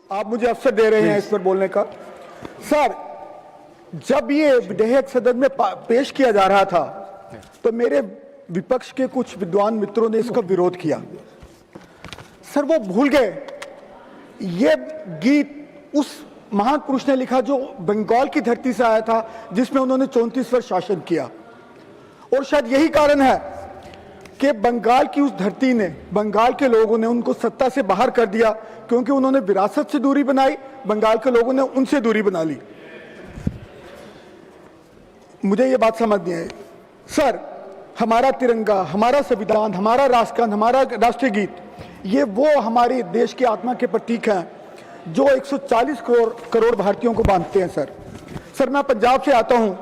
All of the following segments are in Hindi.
आप मुझे अवसर दे रहे हैं इस पर बोलने का। सर, जब ये विधेयक सदन में पेश किया जा रहा था तो मेरे विपक्ष के कुछ विद्वान मित्रों ने इसका विरोध किया। सर, वो भूल गए ये गीत उस महान पुरुष ने लिखा जो बंगाल की धरती से आया था, जिसमें उन्होंने 34 वर्ष शासन किया। और शायद यही कारण है कि बंगाल की उस धरती ने, बंगाल के लोगों ने उनको सत्ता से बाहर कर दिया, क्योंकि उन्होंने विरासत से दूरी बनाई, बंगाल के लोगों ने उनसे दूरी बना ली। मुझे ये बात समझ नहीं आई। सर, हमारा तिरंगा, हमारा संविधान, हमारा राष्ट्रगान, हमारा राष्ट्रीय गीत, ये वो हमारे देश की आत्मा के प्रतीक हैं जो 140 करोड़ भारतीयों को बांधते हैं। सर, मैं पंजाब से आता हूं।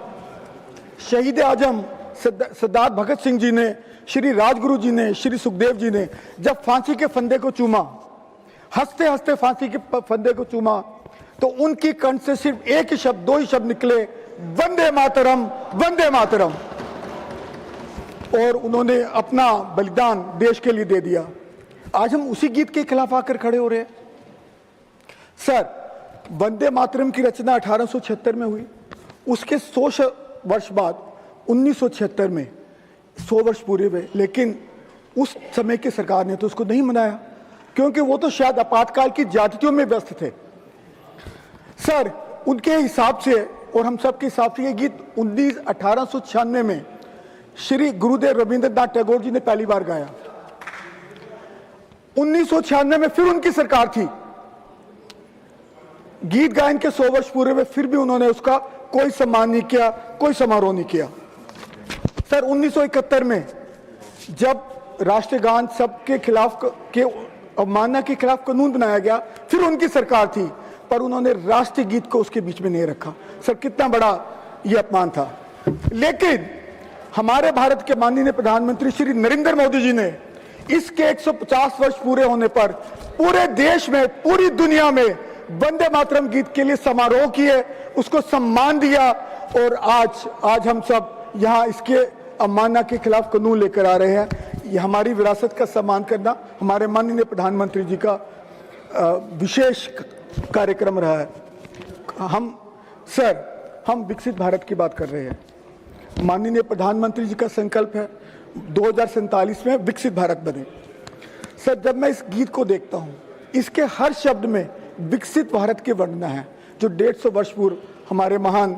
शहीद आजम सरदार भगत सिंह जी ने, श्री राजगुरु जी ने, श्री सुखदेव जी ने जब फांसी के फंदे को चूमा, हंसते हंसते फांसी के फंदे को चूमा, तो उनकी कंठ से सिर्फ एक ही शब्द, दो ही शब्द निकले, वंदे मातरम, वंदे मातरम। और उन्होंने अपना बलिदान देश के लिए दे दिया। आज हम उसी गीत के खिलाफ आकर खड़े हो रहे हैं। सर, वंदे मातरम की रचना 1876 में हुई। उसके 100 वर्ष बाद 1976 में 100 वर्ष पूरे हुए, लेकिन उस समय की सरकार ने तो उसको नहीं मनाया, क्योंकि वो तो शायद आपातकाल की ज्यादतियों में व्यस्त थे। सर, उनके हिसाब से और हम सब के हिसाब से ये गीत 1896 में श्री गुरुदेव रविंद्रनाथ टैगोर जी ने पहली बार गाया। 1996 में फिर उनकी सरकार थी। गीत गायन के 100 वर्ष पूरे हुए, फिर भी उन्होंने उसका कोई सम्मान नहीं किया, कोई समारोह नहीं किया। सर, 1971 में जब राष्ट्रगान सबके खिलाफ के अवमानना के खिलाफ कानून बनाया गया, फिर उनकी सरकार थी, पर उन्होंने राष्ट्रीय गीत को उसके बीच में नहीं रखा। सर, कितना बड़ा यह अपमान था। लेकिन हमारे भारत के माननीय प्रधानमंत्री श्री नरेंद्र मोदी जी ने इसके 150 वर्ष पूरे होने पर पूरे देश में, पूरी दुनिया में वंदे मातरम गीत के लिए समारोह किए, उसको सम्मान दिया। और आज हम सब यहाँ इसके अवमानना के खिलाफ कानून लेकर आ रहे हैं। ये हमारी विरासत का सम्मान करना हमारे माननीय प्रधानमंत्री जी का विशेष कार्यक्रम रहा है। हम विकसित भारत की बात कर रहे हैं। माननीय प्रधानमंत्री जी का संकल्प है 2047 में विकसित भारत बने। सर, जब मैं इस गीत को देखता हूँ, इसके हर शब्द में विकसित भारत की वर्णना है, जो 150 वर्ष पूर्व हमारे महान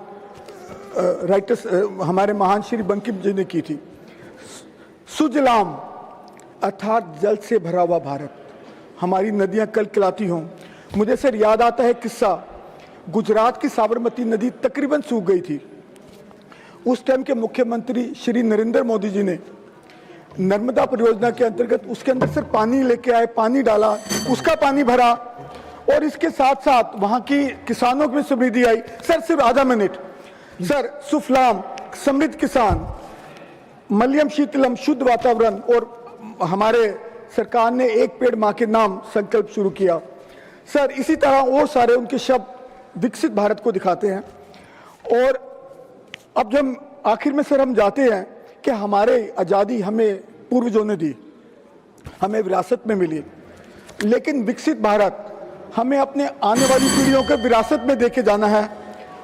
राइटर्स, हमारे महान श्री बंकिम जी ने की थी। सुजलाम अर्थात जल से भरा हुआ भारत, हमारी नदियां कलकलाती हों। मुझे सर याद आता है किस्सा, गुजरात की साबरमती नदी तकरीबन सूख गई थी। उस टाइम के मुख्यमंत्री श्री नरेंद्र मोदी जी ने नर्मदा परियोजना के अंतर्गत उसके अंदर सिर्फ पानी लेके आए, पानी डाला, उसका पानी भरा, और इसके साथ साथ वहां की किसानों में समृद्धि आई। सर, सिर्फ आधा मिनट। सर, सुफलाम समृद्ध किसान, मलयम शीतलम शुद्ध वातावरण, और हमारे सरकार ने एक पेड़ मां के नाम संकल्प शुरू किया। सर, इसी तरह और सारे उनके शब्द विकसित भारत को दिखाते हैं। और अब जब आखिर में सर हम जाते हैं कि हमारे आज़ादी हमें पूर्वजों ने दी, हमें विरासत में मिली, लेकिन विकसित भारत हमें अपने आने वाली पीढ़ियों को विरासत में देके जाना है।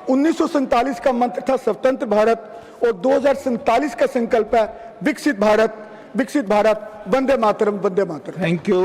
1947 का मंत्र था स्वतंत्र भारत, और 2047 का संकल्प है विकसित भारत, विकसित भारत, वंदे मातरम, वंदे मातरम। Thank you.